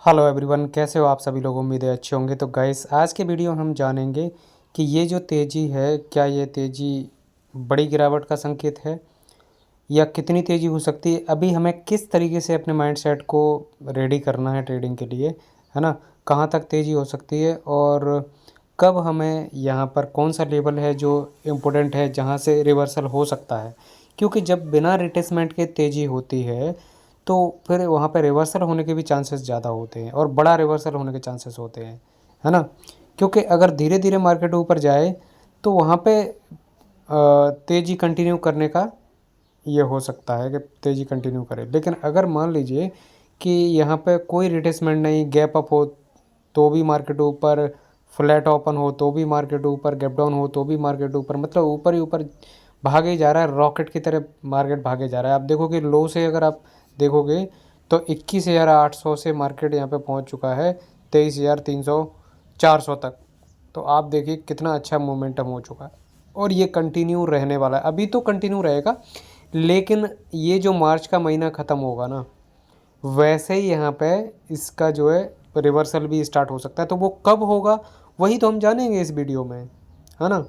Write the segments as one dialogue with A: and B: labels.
A: Hello everyone, कैसे हो आप सभी लोग। उम्मीद है अच्छे होंगे। तो गाइस, आज के वीडियो में हम जानेंगे कि ये जो तेज़ी है, क्या ये तेज़ी बड़ी गिरावट का संकेत है या कितनी तेज़ी हो सकती है। अभी हमें किस तरीके से अपने माइंडसेट को रेडी करना है ट्रेडिंग के लिए, है ना। कहाँ तक तेज़ी हो सकती है और कब हमें यहाँ पर कौन सा लेवल है जो इम्पोर्टेंट है, जहाँ से रिवर्सल हो सकता है। क्योंकि जब बिना रिट्रेसमेंट के तेज़ी होती है तो फिर वहाँ पे रिवर्सल होने के भी चांसेस ज़्यादा होते हैं और बड़ा रिवर्सल होने के चांसेस होते हैं, है ना। क्योंकि अगर धीरे धीरे मार्केट ऊपर जाए तो वहाँ पे तेज़ी कंटिन्यू करने का ये हो सकता है कि तेज़ी कंटिन्यू करे। लेकिन अगर मान लीजिए कि यहाँ पे कोई रिट्रेसमेंट नहीं, गैप अप हो तो भी मार्केट ऊपर, फ्लैट ओपन हो तो भी मार्केट ऊपर, गैप डाउन हो तो भी मार्केट ऊपर, मतलब ऊपर ही ऊपर भागे ही जा रहा है, रॉकेट की तरह मार्केट भागे जा रहा है। आप देखोगे लो से अगर आप देखोगे तो 21,800 से मार्केट यहाँ पे पहुँच चुका है 23,300 400 तक। तो आप देखिए कितना अच्छा मोमेंटम हो चुका है और ये कंटिन्यू रहने वाला है। अभी तो कंटिन्यू रहेगा, लेकिन ये जो मार्च का महीना ख़त्म होगा ना, वैसे ही यहाँ पे इसका जो है रिवर्सल भी स्टार्ट हो सकता है। तो वो कब होगा वही तो हम जानेंगे इस वीडियो में, है ना।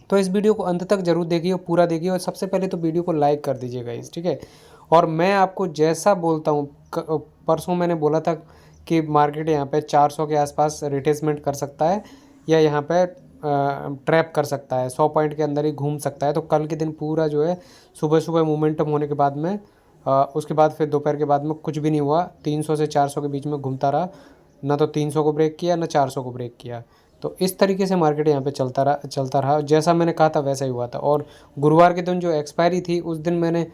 A: तो इस वीडियो को अंत तक जरूर देखिए और पूरा देखिए, और सबसे पहले तो वीडियो को लाइक कर दीजिएगा इस, ठीक है। और मैं आपको जैसा बोलता हूँ, परसों मैंने बोला था कि मार्केट यहाँ पे 400 के आसपास रिट्रेसमेंट कर सकता है या यहाँ पे ट्रैप कर सकता है, 100 पॉइंट के अंदर ही घूम सकता है। तो कल के दिन पूरा जो है सुबह सुबह मोमेंटम होने के बाद में उसके बाद फिर दोपहर के बाद में कुछ भी नहीं हुआ, 300 से 400 के बीच में घूमता रहा। ना तो 300 को ब्रेक किया ना 400 को ब्रेक किया। तो इस तरीके से मार्केट यहाँ पे चलता रहा, जैसा मैंने कहा था वैसा ही हुआ था। और गुरुवार के दिन जो एक्सपायरी थी उस दिन मैंने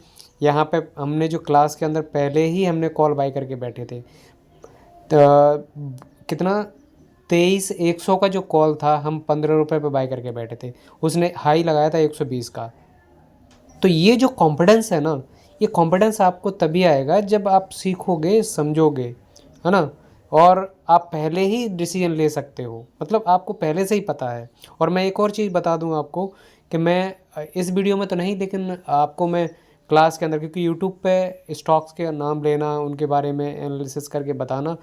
A: यहाँ पे हमने जो क्लास के अंदर पहले ही हमने कॉल बाई करके बैठे थे। तो कितना 23,100 का जो कॉल था, हम 15 रुपये पे बाई करके बैठे थे। उसने हाई लगाया था 120 का। तो ये जो कॉन्फिडेंस है ना, ये कॉन्फिडेंस आपको तभी आएगा जब आप सीखोगे, समझोगे, है ना। और आप पहले ही डिसीजन ले सकते हो, मतलब आपको पहले से ही पता है। और मैं एक और चीज़ बता दूं आपको कि मैं इस वीडियो में तो नहीं, लेकिन आपको मैं क्लास के अंदर, क्योंकि यूट्यूब पे स्टॉक्स के नाम लेना, उनके बारे में एनालिसिस करके बताना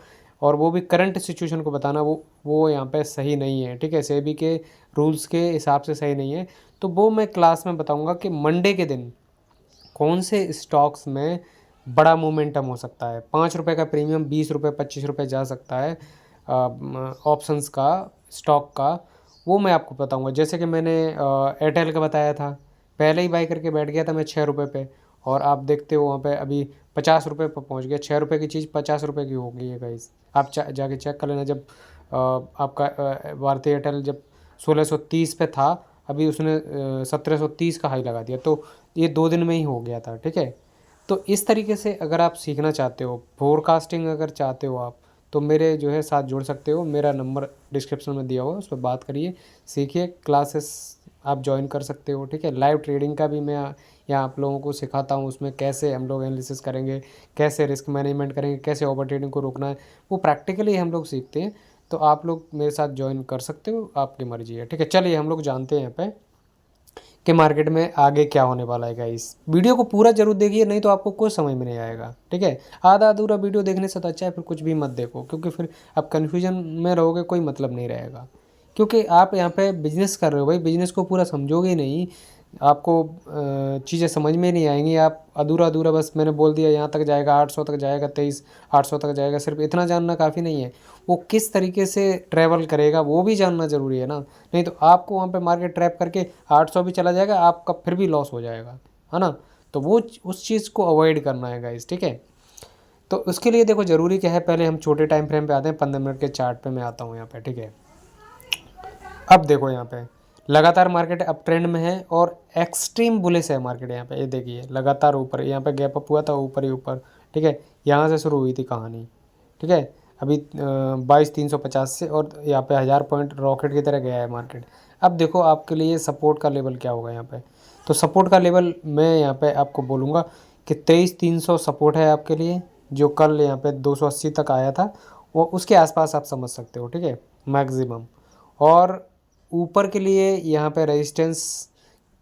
A: और वो भी करंट सिचुएशन को बताना, वो यहाँ पे सही नहीं है, ठीक है। सेबी के रूल्स के हिसाब से सही नहीं है। तो वो मैं क्लास में बताऊंगा कि मंडे के दिन कौन से स्टॉक्स में बड़ा मोमेंटम हो सकता है। 5 रुपये का प्रीमियम 20 रुपये 25 रुपये जा सकता है ऑप्शंस का, स्टॉक का। वो मैं आपको बताऊंगा। जैसे कि मैंने एयरटेल का बताया था, पहले ही बाई करके बैठ गया था मैं 6 रुपये पे, और आप देखते हो वहाँ पे अभी 50 रुपये पर पहुँच गया। 6 रुपये की चीज़ 50 रुपये की हो गई है गाइस। आप जाके चेक कर लेना। जब आपका भारती एयरटेल जब 1630 पे था, अभी उसने 1730 का हाई लगा दिया। तो ये 2 दिन में ही हो गया था, ठीक है। तो इस तरीके से अगर आप सीखना चाहते हो, फोरकास्टिंग अगर चाहते हो आप, तो मेरे जो है साथ जुड़ सकते हो। मेरा नंबर डिस्क्रिप्शन में दिया हुआ, उस पर बात करिए, सीखिए। क्लासेस आप ज्वाइन कर सकते हो, ठीक है। लाइव ट्रेडिंग का भी मैं यहाँ आप लोगों को सिखाता हूँ। उसमें कैसे हम लोग एनालिसिस करेंगे, कैसे रिस्क मैनेजमेंट करेंगे, कैसे ओवर ट्रेडिंग को रोकना है, वो प्रैक्टिकली हम लोग सीखते हैं। तो आप लोग मेरे साथ ज्वाइन कर सकते हो, आपकी मर्जी है, ठीक है। चलिए हम लोग जानते हैं यहाँ पे कि मार्केट में आगे क्या होने वाला है। इस वीडियो को पूरा जरूर देखिए, नहीं तो आपको कुछ समझ में नहीं आएगा, ठीक है। आधा अधूरा वीडियो देखने से तो अच्छा है फिर कुछ भी मत देखो, क्योंकि फिर आप कन्फ्यूजन में रहोगे, कोई मतलब नहीं रहेगा। क्योंकि आप यहाँ पे बिजनेस कर रहे हो भाई, बिजनेस को पूरा समझोगे ही नहीं, आपको चीज़ें समझ में नहीं आएंगी। आप अधूरा अधूरा बस मैंने बोल दिया यहाँ तक जाएगा, 800 तक जाएगा, 23,800 तक जाएगा, सिर्फ इतना जानना काफ़ी नहीं है। वो किस तरीके से ट्रैवल करेगा वो भी जानना ज़रूरी है ना। नहीं तो आपको वहाँ पे मार्केट ट्रैप करके 800 भी चला जाएगा, आपका फिर भी लॉस हो जाएगा, है ना। तो वो उस चीज़ को अवॉइड करना है गाइस, ठीक है। तो उसके लिए देखो ज़रूरी क्या है, पहले हम छोटे टाइम फ्रेम पे आते हैं। 15 मिनट के चार्ट पे मैं आता हूँ यहाँ पे, ठीक है। अब देखो यहाँ पे लगातार मार्केट अप ट्रेंड में है और एक्सट्रीम बुलिश है मार्केट। यहाँ पे ये देखिए लगातार ऊपर, यहाँ पे गैप अप हुआ था ऊपर ही ऊपर, ठीक है। यहाँ से शुरू हुई थी कहानी, ठीक है। अभी 22,350 से और यहाँ पे 1000 पॉइंट रॉकेट की तरह गया है मार्केट। अब देखो आपके लिए सपोर्ट का लेवल क्या होगा यहाँ पे। तो सपोर्ट का लेवल मैं यहाँ पे आपको बोलूँगा कि 23,300 सपोर्ट है आपके लिए, जो कल यहाँ पे 280 तक आया था, वो उसके आसपास आप समझ सकते हो, ठीक है, मैक्सिमम। और ऊपर के लिए यहाँ पे रेजिस्टेंस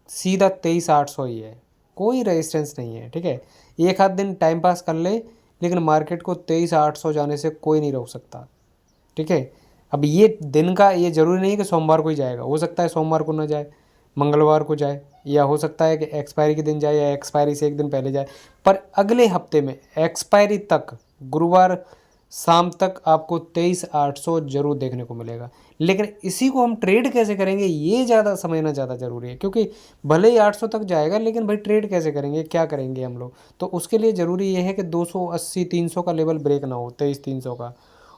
A: सीधा 23,800 ही है, कोई रेजिस्टेंस नहीं है, ठीक है। एक आध दिन टाइम पास कर ले, लेकिन मार्केट को 23,800 जाने से कोई नहीं रोक सकता, ठीक है। अब ये दिन का ये ज़रूरी नहीं है कि सोमवार को ही जाएगा, हो सकता है सोमवार को ना जाए, मंगलवार को जाए, या हो सकता है कि एक्सपायरी के दिन जाए या एक्सपायरी से एक दिन पहले जाए, पर अगले हफ्ते में एक्सपायरी तक गुरुवार शाम तक आपको 23,800 जरूर देखने को मिलेगा। लेकिन इसी को हम ट्रेड कैसे करेंगे ये ज़्यादा समझना ज़्यादा ज़रूरी है, क्योंकि भले ही 800 तक जाएगा लेकिन भाई ट्रेड कैसे करेंगे, क्या करेंगे हम लोग। तो उसके लिए ज़रूरी ये है कि 280 300 का लेवल ब्रेक ना हो, 23,300 का।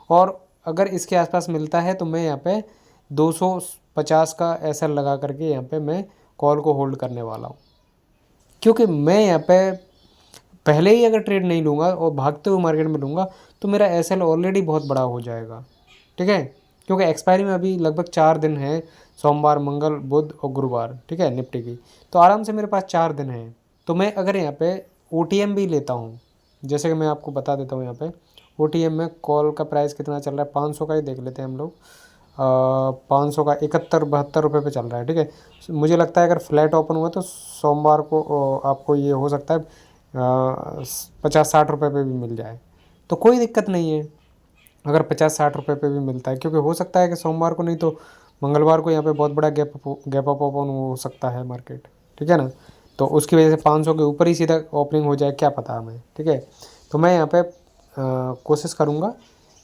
A: और अगर इसके आसपास मिलता है तो मैं यहाँ पे 250 का एसएल लगा करके यहाँ पे मैं कॉल को होल्ड करने वाला हूँ, क्योंकि मैं यहाँ पे पहले ही अगर ट्रेड नहीं लूँगा और भागते हुए मार्केट में लूँगा तो मेरा एसएल ऑलरेडी बहुत बड़ा हो जाएगा, ठीक है। क्योंकि एक्सपायरी में अभी लगभग 4 दिन है, सोमवार, मंगल, बुध और गुरुवार, ठीक है, निफ्टी की। तो आराम से मेरे पास 4 दिन हैं। तो मैं अगर यहाँ पे ओटीएम भी लेता हूँ, जैसे कि मैं आपको बता देता हूँ यहाँ पे ओटीएम में कॉल का प्राइस कितना चल रहा है, 500 का ही देख लेते हैं हम लोग। 500 का 71-72 रुपये पे चल रहा है, ठीक है। मुझे लगता है अगर फ्लैट ओपन हुआ तो सोमवार को आपको ये हो सकता है 50-60 रुपये पे भी मिल जाए, तो कोई दिक्कत नहीं है अगर 50-60 रुपये पे भी मिलता है, क्योंकि हो सकता है कि सोमवार को नहीं तो मंगलवार को यहाँ पे बहुत बड़ा गैप अप ओपन हो सकता है मार्केट, ठीक है ना। तो उसकी वजह से 500 के ऊपर ही सीधा ओपनिंग हो जाए, क्या पता हमें, ठीक है। तो मैं यहाँ पे कोशिश करूँगा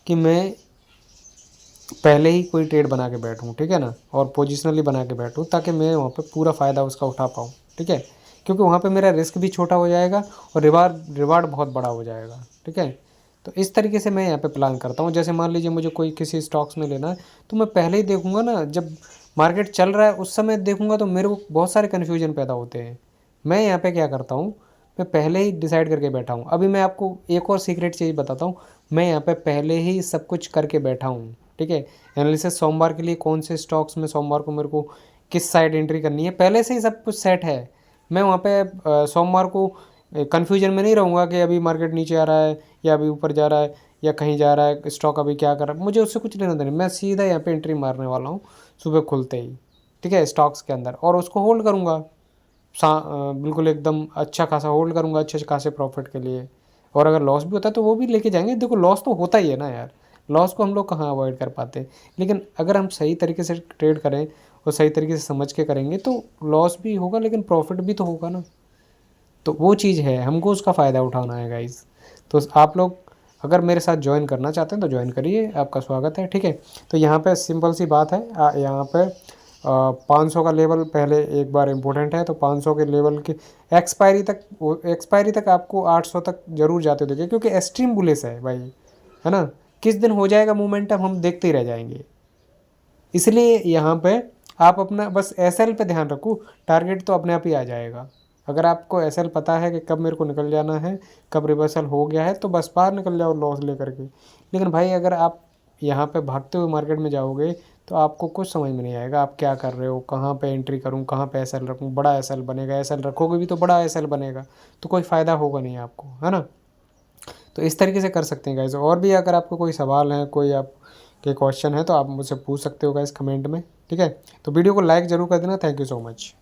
A: कि मैं पहले ही कोई ट्रेड बना के बैठूँ, ठीक है ना, और पोजिशनली बना के बैठूँ ताकि मैं वहाँ पे पूरा फ़ायदा उसका उठा पाऊँ, ठीक है। क्योंकि वहाँ पे मेरा रिस्क भी छोटा हो जाएगा और रिवार्ड बहुत बड़ा हो जाएगा, ठीक है। तो इस तरीके से मैं यहाँ पे प्लान करता हूँ। जैसे मान लीजिए मुझे कोई किसी स्टॉक्स में लेना है तो मैं पहले ही देखूँगा ना, जब मार्केट चल रहा है उस समय देखूँगा तो मेरे को बहुत सारे कन्फ्यूजन पैदा होते हैं। मैं यहाँ पे क्या करता हूँ, मैं पहले ही डिसाइड करके बैठा हूँ। अभी मैं आपको एक और सीक्रेट चीज़ बताता हूँ, मैं यहाँ पे पहले ही सब कुछ करके बैठा हूँ, ठीक है। एनालिसिस सोमवार के लिए कौन से स्टॉक्स में सोमवार को मेरे को किस साइड एंट्री करनी है, पहले से ही सब कुछ सेट है। मैं वहाँ पे सोमवार को कन्फ्यूजन में नहीं रहूँगा कि अभी मार्केट नीचे आ रहा है या अभी ऊपर जा रहा है या कहीं जा रहा है, स्टॉक अभी क्या कर रहा है, मुझे उससे कुछ लेना देना। मैं सीधा यहाँ पे एंट्री मारने वाला हूँ सुबह खुलते ही, ठीक है, स्टॉक्स के अंदर, और उसको होल्ड करूँगा। बिल्कुल एकदम अच्छा खासा होल्ड करूँगा अच्छे खासे प्रॉफिट के लिए। और अगर लॉस भी होता है तो वो भी लेके जाएंगे। देखो लॉस तो होता ही है ना यार, लॉस को हम लोग कहाँ अवॉइड कर पाते। लेकिन अगर हम सही तरीके से ट्रेड करें और सही तरीके से समझ के करेंगे तो लॉस भी होगा लेकिन प्रॉफिट भी तो होगा ना। तो वो चीज़ है, हमको उसका फ़ायदा उठाना है गाइज़। तो आप लोग अगर मेरे साथ ज्वाइन करना चाहते हैं तो ज्वाइन करिए, आपका स्वागत है, ठीक है। तो यहाँ पे सिंपल सी बात है, यहाँ पे 500 का लेवल पहले एक बार इम्पोर्टेंट है। तो 500 के लेवल की एक्सपायरी तक आपको 800 तक जरूर जाते देखिए, क्योंकि एक्सट्रीम बुलिश है भाई, है ना। किस दिन हो जाएगा मोमेंटम हम देखते ही रह जाएंगे। इसलिए यहाँ पे आप अपना बस एसएल पे ध्यान रखो, टारगेट तो अपने आप ही आ जाएगा। अगर आपको एसएल पता है कि कब मेरे को निकल जाना है, कब रिवर्सल हो गया है, तो बस बाहर निकल जाओ लॉस लेकर के। लेकिन भाई अगर आप यहाँ पे भागते हुए मार्केट में जाओगे तो आपको कुछ समझ में नहीं आएगा आप क्या कर रहे हो, कहाँ पे एंट्री करूँ, कहाँ पे एसएल रखूँ। बड़ा एसएल बनेगा, एसएल रखोगे भी तो बड़ा एसएल बनेगा, तो कोई फ़ायदा होगा नहीं आपको, है ना। तो इस तरीके से कर सकते हैं गाइज। और भी अगर आपको कोई सवाल है, कोई आप के क्वेश्चन है तो आप मुझसे पूछ सकते हो गाइज कमेंट में, ठीक है। तो वीडियो को लाइक ज़रूर कर देना। Thank you so much.